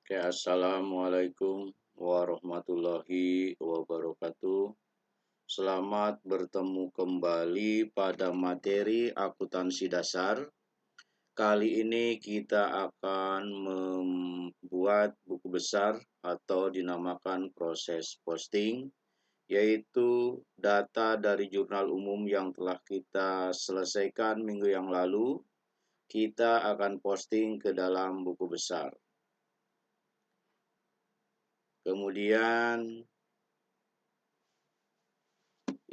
Oke, assalamualaikum warahmatullahi wabarakatuh. Selamat bertemu kembali pada materi akuntansi dasar. Kali ini kita akan membuat buku besar atau dinamakan proses posting, yaitu data dari jurnal umum yang telah kita selesaikan minggu yang lalu. Kita akan posting ke dalam buku besar. Kemudian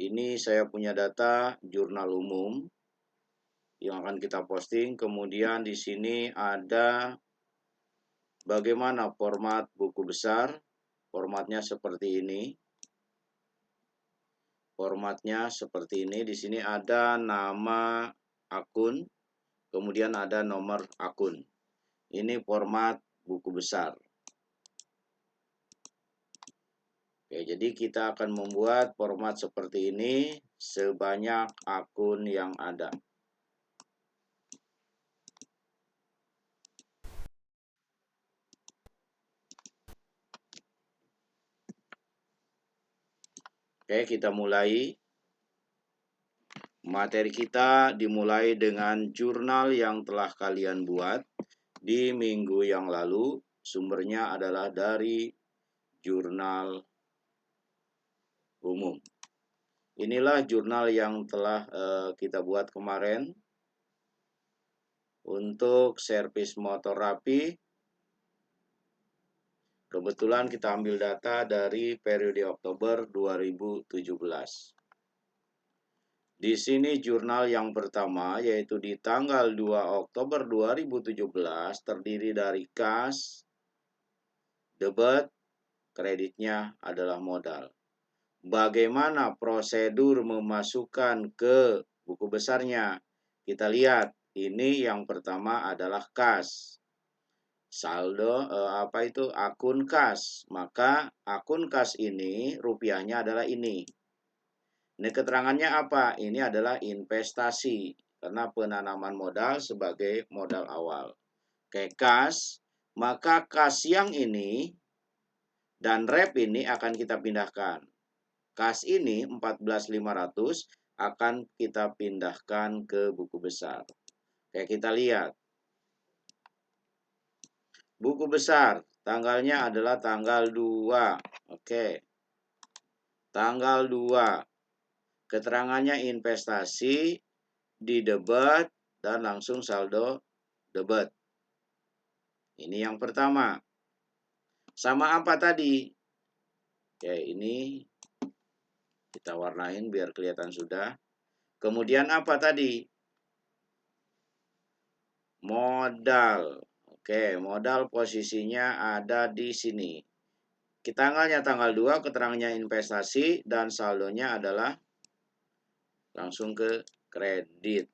ini saya punya data jurnal umum yang akan kita posting. Kemudian di sini ada bagaimana format buku besar. Formatnya seperti ini. Di sini ada nama akun, kemudian ada nomor akun. Ini format buku besar. Oke, jadi kita akan membuat format seperti ini sebanyak akun yang ada. Oke, kita mulai. Materi kita dimulai dengan jurnal yang telah kalian buat di minggu yang lalu. Sumbernya adalah dari jurnal umum. Inilah jurnal yang telah kita buat kemarin. Untuk servis motor rapi, kebetulan kita ambil data dari periode Oktober 2017. Di sini jurnal yang pertama, yaitu di tanggal 2 Oktober 2017, terdiri dari kas, debit, kreditnya adalah modal. Bagaimana prosedur memasukkan ke buku besarnya? Kita lihat, ini yang pertama adalah kas. Saldo, akun kas. Maka akun kas ini, rupiahnya adalah ini. Ini keterangannya apa? Ini adalah investasi karena penanaman modal sebagai modal awal. Oke, kas, maka kas yang ini dan rep ini akan kita pindahkan. Kas ini 14.500 akan kita pindahkan ke buku besar. Oke, kita lihat. Buku besar, tanggalnya adalah tanggal 2. Oke. Tanggal 2. Keterangannya investasi, di debit, dan langsung saldo debit. Ini yang pertama. Sama apa tadi? Oke, ini kita warnain biar kelihatan sudah. Kemudian apa tadi? Modal. Oke, modal posisinya ada di sini. Tanggalnya tanggal 2, keterangannya investasi, dan saldonya adalah langsung ke kredit.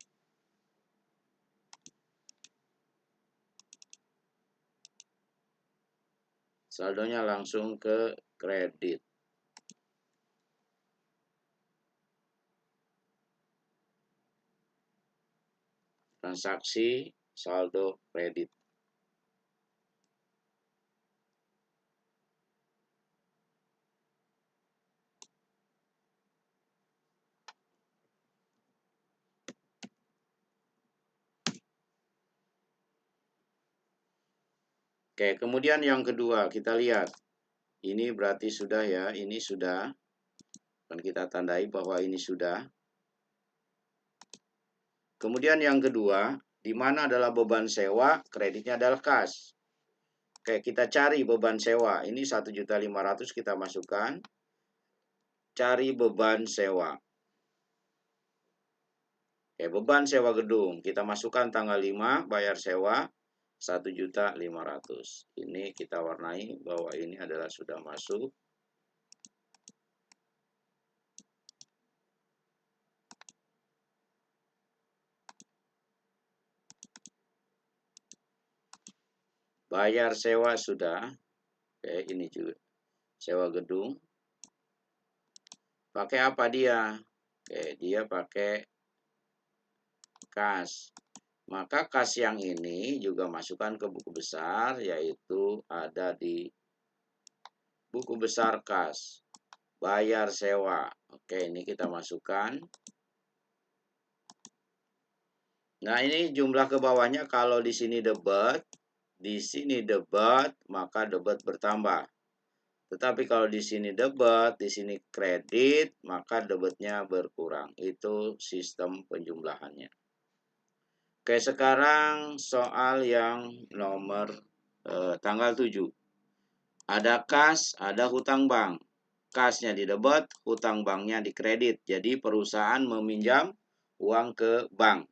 Saldonya langsung ke kredit. Transaksi saldo kredit. Oke, kemudian yang kedua kita lihat. Ini berarti sudah ya, ini sudah. Dan kita tandai bahwa ini sudah. Kemudian yang kedua, di mana adalah beban sewa, kreditnya adalah kas. Oke, kita cari beban sewa. Ini 1.500.000 kita masukkan. Cari beban sewa. Oke, beban sewa gedung. Kita masukkan tanggal 5, bayar sewa 1.500.000. Ini kita warnai bahwa ini adalah sudah masuk. Bayar sewa sudah. Oke, ini juga sewa gedung. Pakai apa dia? Oke, dia pakai kas. Maka kas yang ini juga masukkan ke buku besar, yaitu ada di buku besar kas. Bayar sewa. Oke, ini kita masukkan. Nah, ini jumlah ke bawahnya kalau di sini debit, maka debit bertambah. Tetapi kalau di sini debit, di sini kredit, maka debitnya berkurang. Itu sistem penjumlahannya. Oke, sekarang soal yang nomor tanggal 7. Ada kas, ada hutang bank. Kasnya di debit, hutang banknya di kredit. Jadi perusahaan meminjam uang ke bank.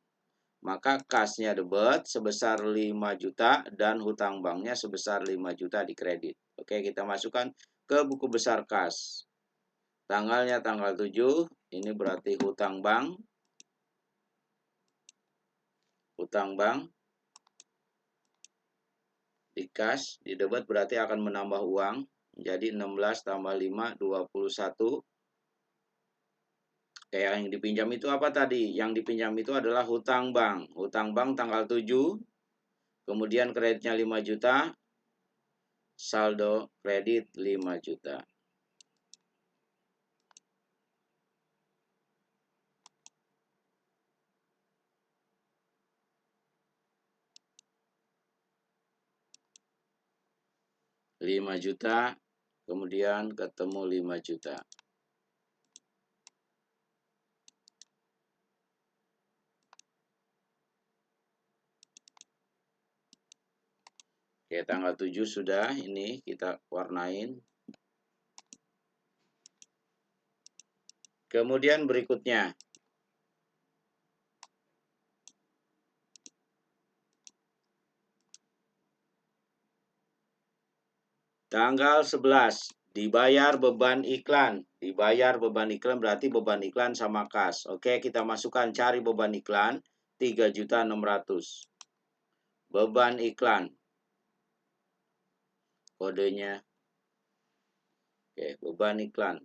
Maka kasnya debit sebesar 5 juta dan hutang banknya sebesar 5 juta di kredit. Oke, kita masukkan ke buku besar kas. Tanggalnya tanggal 7, ini berarti hutang bank. Hutang bank di kas, di debit berarti akan menambah uang. Jadi 16 tambah 5, 21. Kayak yang dipinjam itu apa tadi? Yang dipinjam itu adalah hutang bank. Hutang bank tanggal 7, kemudian kreditnya 5 juta, saldo kredit 5 juta. Lima juta, kemudian ketemu 5 juta. Oke, tanggal 7 sudah, ini kita warnain. Kemudian berikutnya. Tanggal 11, dibayar beban iklan. Dibayar beban iklan berarti beban iklan sama kas. Oke, kita masukkan cari beban iklan, 3.600.000. Beban iklan. Kodenya. Oke, beban iklan.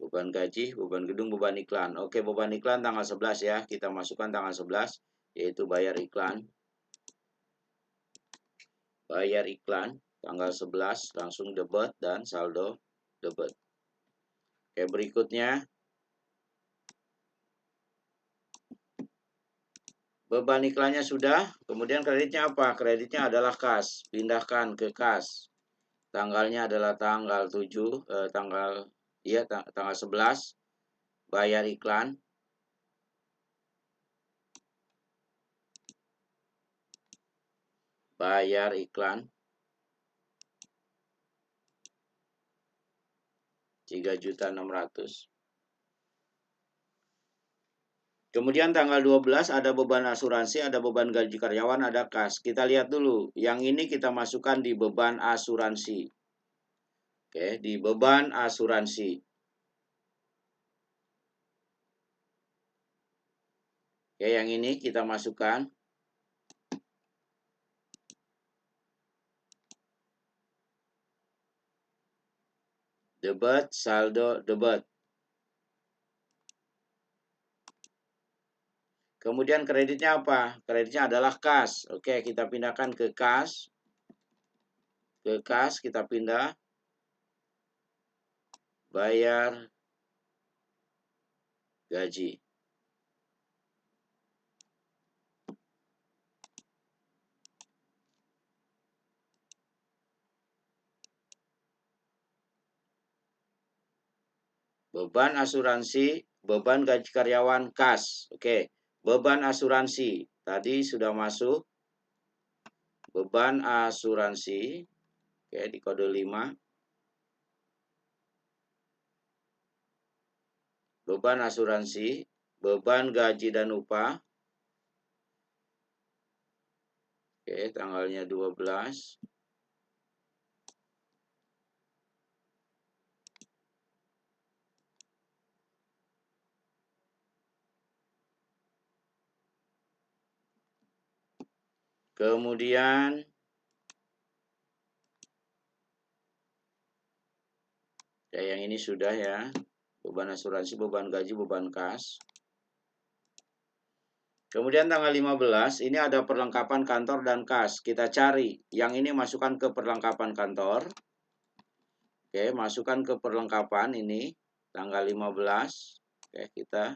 Beban gaji, beban gedung, beban iklan. Oke, beban iklan tanggal 11 ya. Kita masukkan tanggal 11, yaitu bayar iklan. Bayar iklan, tanggal 11, langsung debit dan saldo debit. Oke, berikutnya. Beban iklannya sudah, kemudian kreditnya apa? Kreditnya adalah kas. Pindahkan ke kas. Tanggalnya adalah tanggal 7, tanggal 11. Bayar iklan. Bayar iklan. 3.600.000. Kemudian tanggal 12 ada beban asuransi, ada beban gaji karyawan, ada kas. Kita lihat dulu. Yang ini kita masukkan di beban asuransi. Oke, di beban asuransi. Oke, yang ini kita masukkan. Debit, saldo, debit. Kemudian kreditnya apa? Kreditnya adalah kas. Oke, kita pindahkan ke kas. Ke kas kita pindah. Bayar gaji. Beban asuransi, beban gaji karyawan kas. Oke, beban asuransi. Tadi sudah masuk. Beban asuransi. Oke, di kode 5. Beban asuransi, beban gaji dan upah. Oke, tanggalnya 12. Kemudian yang ini sudah ya. Beban asuransi, beban gaji, beban kas. Kemudian tanggal 15 ini ada perlengkapan kantor dan kas. Kita cari. Yang ini masukkan ke perlengkapan kantor. Oke, masukkan ke perlengkapan ini tanggal 15. Oke, kita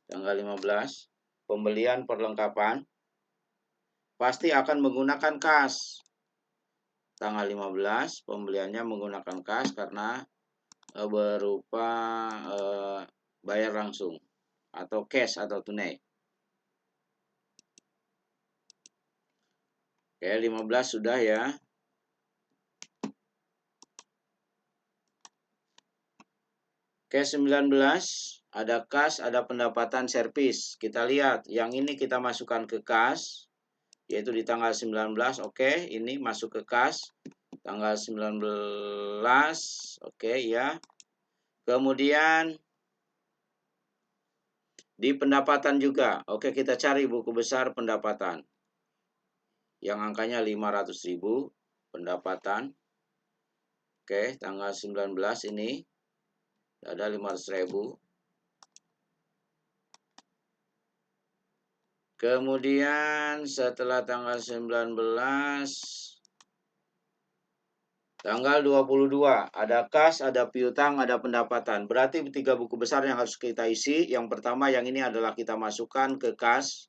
tanggal 15 pembelian perlengkapan pasti akan menggunakan kas. Tanggal 15 pembeliannya menggunakan kas karena berupa bayar langsung atau cash atau tunai. Oke, 15 sudah ya. Oke, 19 ada kas, ada pendapatan servis. Kita lihat, yang ini kita masukkan ke kas, yaitu di tanggal 19. Oke, ini masuk ke kas tanggal 19. Oke ya. Kemudian di pendapatan juga. Oke, kita cari buku besar pendapatan. Yang angkanya 500.000 pendapatan. Oke, tanggal 19 ini ada 500.000. Kemudian setelah tanggal 19, tanggal 22 ada kas, ada piutang, ada pendapatan. Berarti 3 buku besar yang harus kita isi. Yang pertama yang ini adalah kita masukkan ke kas.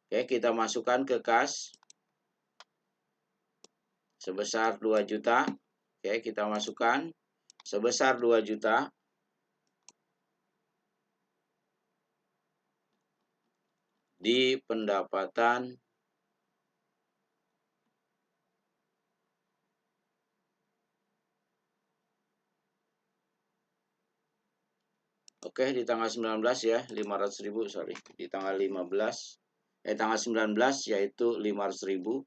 Oke, kita masukkan ke kas sebesar 2 juta. Oke, kita masukkan sebesar 2 juta. Di pendapatan oke, di tanggal 19 ya, 500.000, sorry. Di tanggal 15, tanggal 19 yaitu 500.000.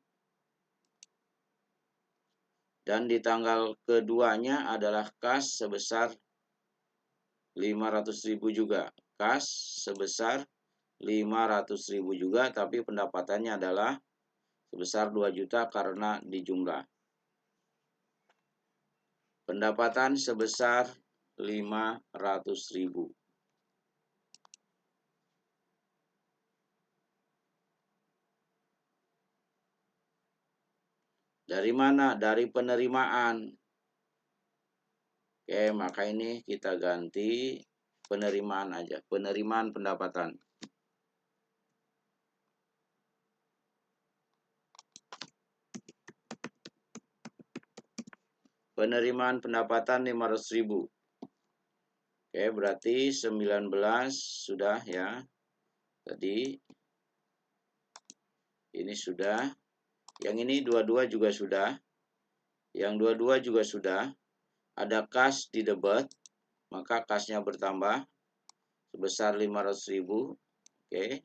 Dan di tanggal keduanya adalah kas sebesar 500.000 juga. Kas sebesar 500.000 juga, tapi pendapatannya adalah sebesar 2 juta karena dijumlah. Pendapatan sebesar 500.000. Dari mana? Dari penerimaan. Oke, maka ini kita ganti penerimaan aja. Penerimaan pendapatan. Penerimaan pendapatan 500.000. Oke, berarti 19 sudah ya. Tadi ini sudah. Yang ini dua-dua juga sudah. Yang dua-dua juga sudah. Ada kas di debit, maka kasnya bertambah sebesar 500.000. Oke.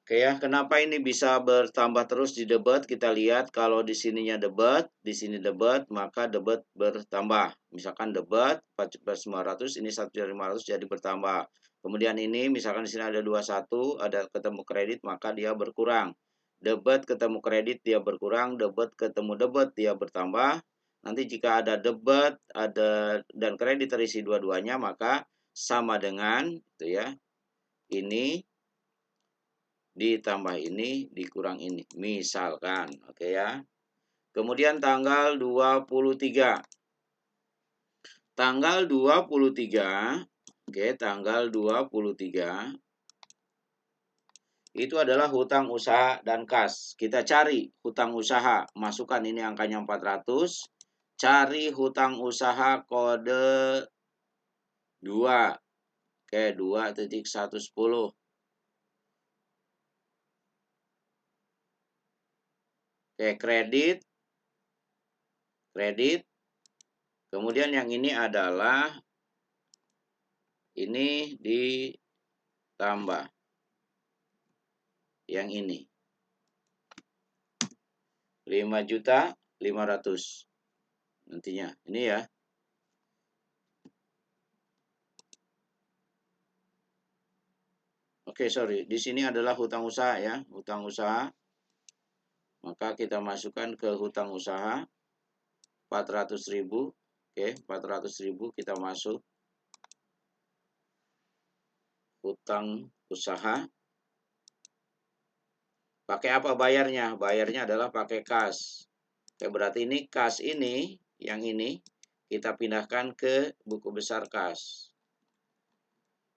Oke ya, kenapa ini bisa bertambah terus di debit? Kita lihat kalau di sininya debit, di sini debit, maka debit bertambah. Misalkan debit 14.500, ini 1.500 jadi bertambah. Kemudian ini misalkan di sini ada 21, ada ketemu kredit, maka dia berkurang. Debit ketemu kredit dia berkurang, debit ketemu debit dia bertambah. Nanti jika ada debit, ada dan kredit terisi dua-duanya, maka sama dengan itu ya. Ini ditambah ini dikurang ini, misalkan. Oke ya. Kemudian tanggal 23. Tanggal 23, oke, tanggal 23 itu adalah hutang usaha dan kas. Kita cari hutang usaha, masukkan ini angkanya 400, cari hutang usaha kode 2. Oke, 2.110. Oke, kredit. Kemudian yang ini adalah ini ditambah yang ini 5.500.000 nantinya ini ya. Oke, sorry, di sini adalah hutang usaha ya, hutang usaha. Maka kita masukkan ke hutang usaha 400.000. Oke, 400.000 kita masuk hutang usaha. Pakai apa bayarnya? Bayarnya adalah pakai kas. Oke, berarti ini kas ini, yang ini kita pindahkan ke buku besar kas.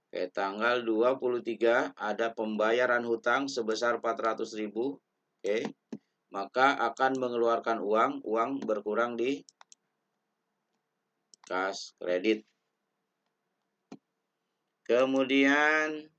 Oke, tanggal 23 ada pembayaran hutang sebesar 400.000. Oke, maka akan mengeluarkan uang berkurang di kas kredit. Kemudian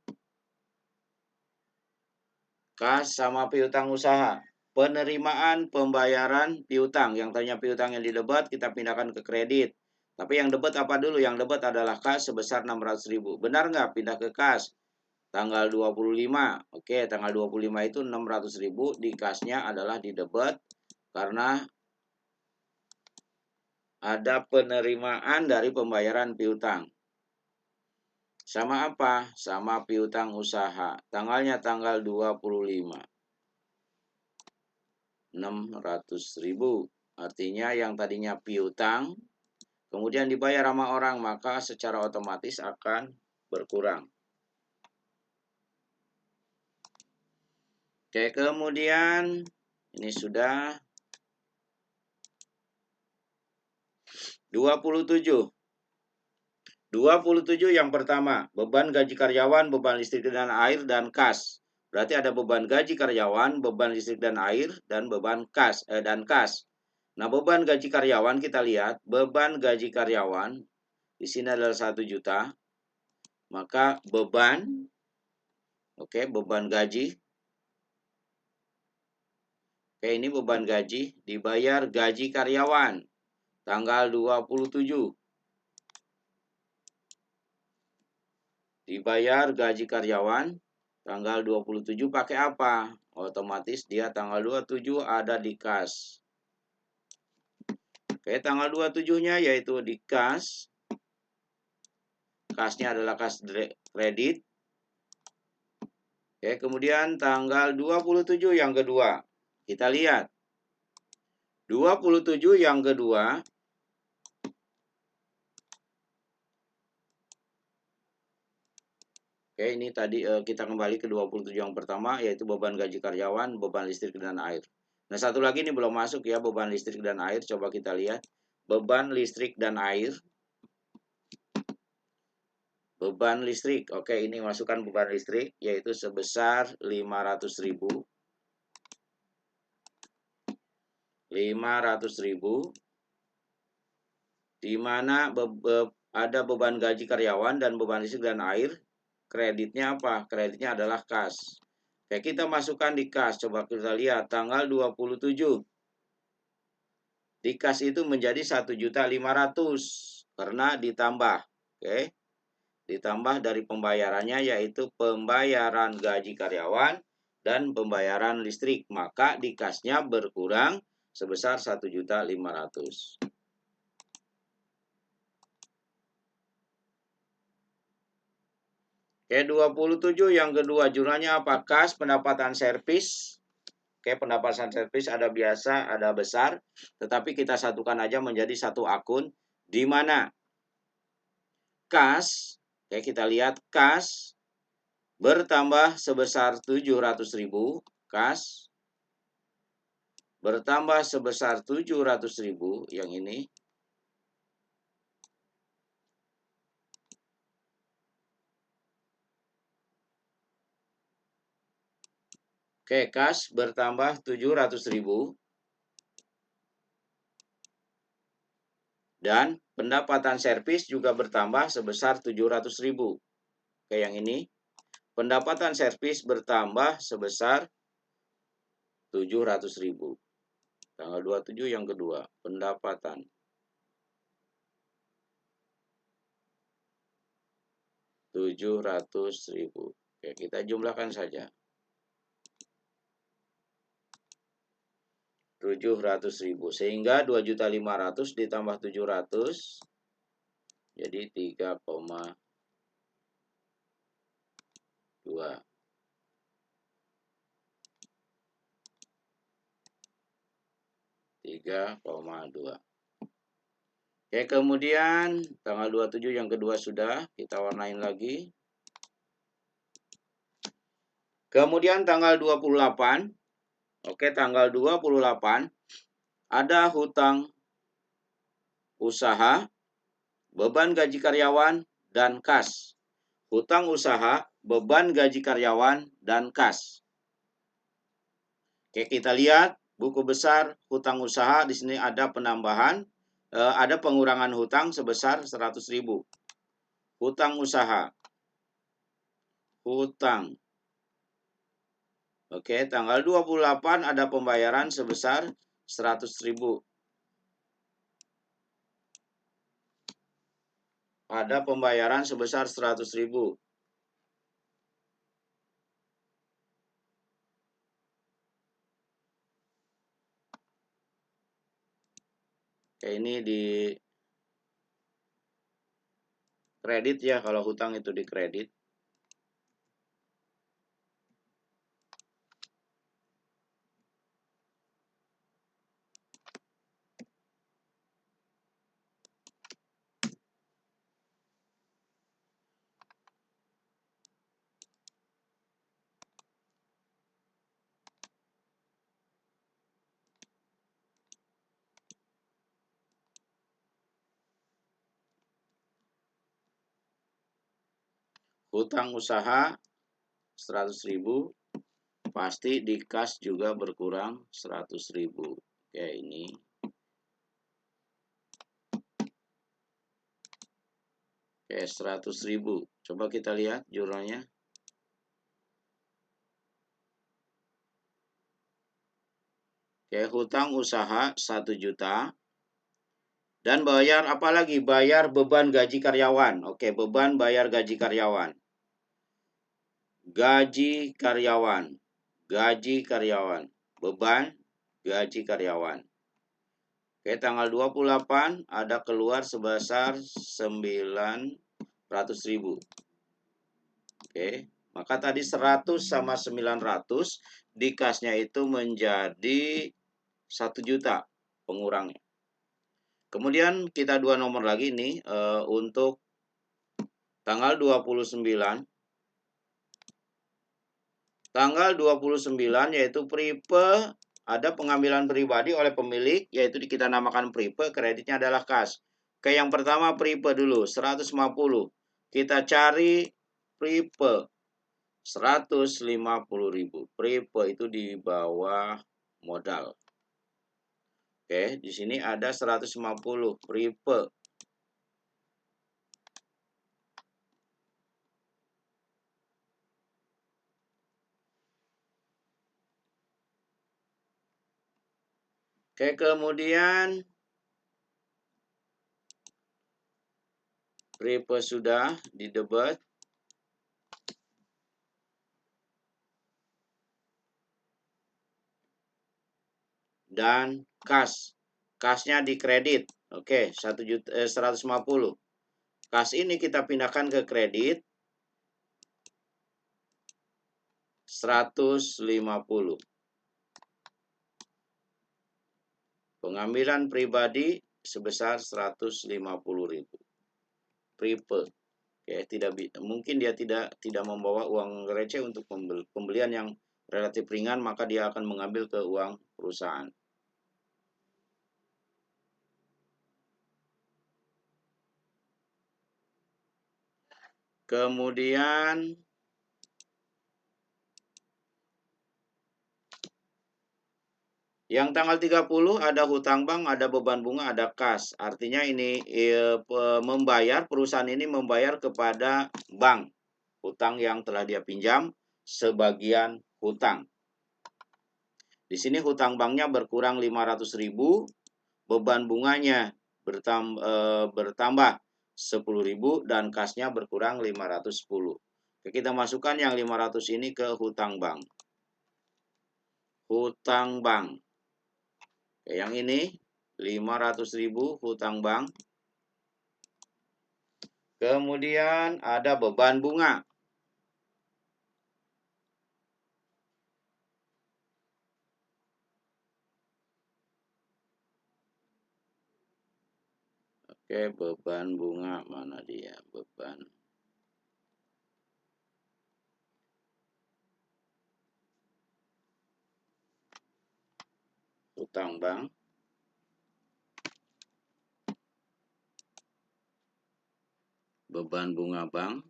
kas sama piutang usaha. Penerimaan pembayaran piutang. Yang tadinya piutang yang didebat kita pindahkan ke kredit. Tapi yang debat apa dulu? Yang debat adalah kas sebesar 600.000. Benar nggak pindah ke kas? Tanggal 25. Oke, tanggal 25 itu 600.000. Di kasnya adalah di debat. Karena ada penerimaan dari pembayaran piutang. Sama apa? Sama piutang usaha. Tanggalnya tanggal 25. 600.000. Artinya yang tadinya piutang, kemudian dibayar sama orang, maka secara otomatis akan berkurang. Oke, kemudian ini sudah 27. 27 yang pertama, beban gaji karyawan, beban listrik dan air, dan kas. Berarti ada beban gaji karyawan, beban listrik dan air, dan beban kas. Nah, beban gaji karyawan kita lihat, beban gaji karyawan di sini adalah 1 juta. Maka beban, oke, beban gaji. Oke, ini beban gaji, dibayar gaji karyawan tanggal 27. Dibayar gaji karyawan tanggal 27 pakai apa? Otomatis dia tanggal 27 ada di kas. Oke, tanggal 27-nya yaitu di kas. Kasnya adalah kas kredit. Oke, kemudian tanggal 27 yang kedua. Kita lihat. 27 yang kedua. Oke, ini tadi kita kembali ke 27 yang pertama, yaitu beban gaji karyawan, beban listrik dan air. Nah, satu lagi ini belum masuk ya, beban listrik dan air. Coba kita lihat. Beban listrik dan air. Beban listrik. Oke, ini masukkan beban listrik, yaitu sebesar 500.000. 500.000. Di mana ada beban gaji karyawan dan beban listrik dan air. Kreditnya apa? Kreditnya adalah kas. Oke, kita masukkan di kas. Coba kita lihat tanggal 27. Di kas itu menjadi 1.500.000 karena ditambah. Oke. Ditambah dari pembayarannya yaitu pembayaran gaji karyawan dan pembayaran listrik. Maka di kasnya berkurang sebesar 1.500.000. Oke, 27 yang kedua jurnalnya apa? Kas pendapatan servis. Oke, pendapatan servis ada biasa, ada besar. Tetapi kita satukan aja menjadi satu akun. Di mana kas, oke kita lihat kas bertambah sebesar 700.000. Kas bertambah sebesar 700.000 yang ini. Oke, kas bertambah 700.000. Dan pendapatan servis juga bertambah sebesar 700.000. Oke, yang ini. Pendapatan servis bertambah sebesar 700.000. Tanggal 27 yang kedua. Pendapatan. 700.000. Oke, kita jumlahkan saja. 700.000 sehingga 2.500.000 ditambah 700 jadi 3,2. 3,2. Oke, kemudian tanggal 27 yang kedua sudah kita warnain lagi. Kemudian tanggal 28, oke, tanggal 28 ada hutang usaha, beban gaji karyawan, dan kas. Hutang usaha, beban gaji karyawan, dan kas. Oke, kita lihat buku besar hutang usaha. Di sini ada penambahan, ada pengurangan hutang sebesar 100.000. Hutang usaha, hutang. Oke, tanggal 28 ada pembayaran sebesar 100.000. Ada pembayaran sebesar 100.000. Oke, ini di kredit ya, kalau hutang itu di kredit. Hutang usaha 100.000, pasti di kas juga berkurang 100.000. Oke, ini. Oke, 100.000. Coba kita lihat jurnalnya. Oke, hutang usaha 1 juta. Dan bayar apa lagi? Bayar beban gaji karyawan. Oke, beban bayar gaji karyawan. Gaji karyawan. Gaji karyawan. Beban gaji karyawan. Oke, tanggal 28 ada keluar sebesar 900.000. Oke, maka tadi 100 sama 900 di kasnya itu menjadi 1 juta pengurangnya. Kemudian kita dua nomor lagi nih untuk tanggal 29. Tanggal 29 yaitu prepe, ada pengambilan pribadi oleh pemilik, yaitu kita namakan prepe, kreditnya adalah kas. Oke, yang pertama prepe dulu 150. Kita cari prepe 150.000. Prepe itu di bawah modal. Oke, di sini ada 150 prepe. Oke, kemudian prepe sudah didebet. Dan kas. Kasnya di kredit. Oke, 150. Kas ini kita pindahkan ke kredit 150. Pengambilan pribadi sebesar 150.000. Prepe. Oke, mungkin dia tidak membawa uang receh untuk pembelian yang relatif ringan, maka dia akan mengambil ke uang perusahaan. Kemudian yang tanggal 30 ada hutang bank, ada beban bunga, ada kas. Artinya ini perusahaan ini membayar kepada bank hutang yang telah dia pinjam, sebagian hutang. Di sini hutang banknya berkurang 500.000, beban bunganya bertambah 10.000 dan kasnya berkurang 510. Kita masukkan yang 500 ini ke hutang bank. Hutang bank. Yang ini 500.000 hutang bank. Kemudian ada beban bunga. Oke, beban bunga mana dia? Beban hutang bank. Beban bunga bank.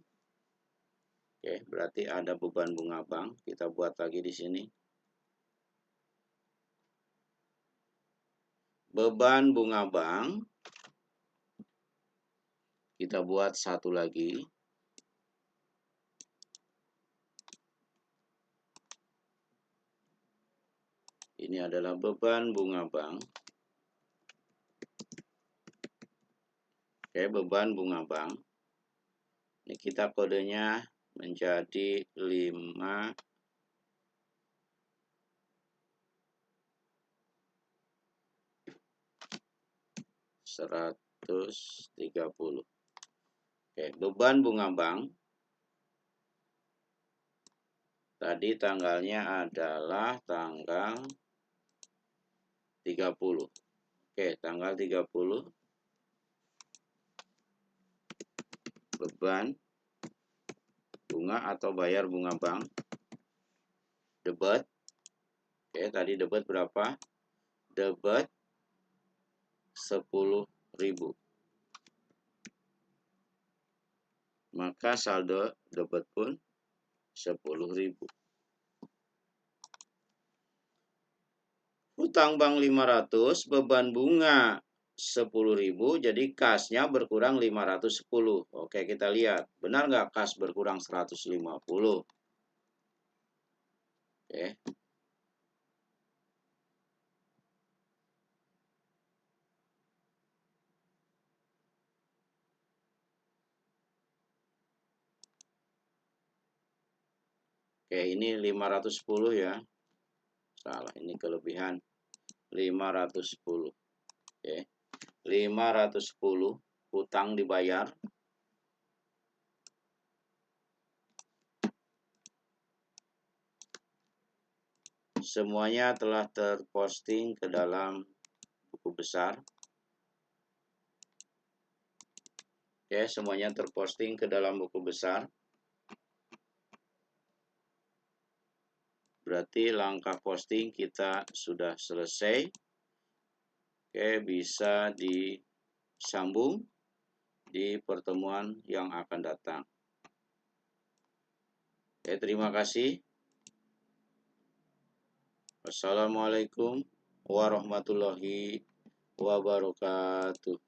Oke, berarti ada beban bunga bank. Kita buat lagi di sini. Beban bunga bank. Kita buat satu lagi. Ini adalah beban bunga bank. Oke, beban bunga bank. Ini kita kodenya menjadi 5 130. Oke, beban bunga bank tadi tanggalnya adalah tanggal 30. Oke, tanggal 30 beban bunga atau bayar bunga bank debit. Oke, tadi debit berapa? Debit 10.000. Maka saldo debit pun 10.000. Hutang bank 500, beban bunga 10.000, jadi kasnya berkurang 510. Oke, kita lihat. Benar nggak kas berkurang 150? Oke. Oke, ini 510 ya. Salah, ini kelebihan 510. Oke. 510 hutang dibayar. Semuanya telah terposting ke dalam buku besar. Oke, semuanya terposting ke dalam buku besar. Berarti langkah posting kita sudah selesai. Oke, bisa disambung di pertemuan yang akan datang. Oke, terima kasih. Wassalamualaikum warahmatullahi wabarakatuh.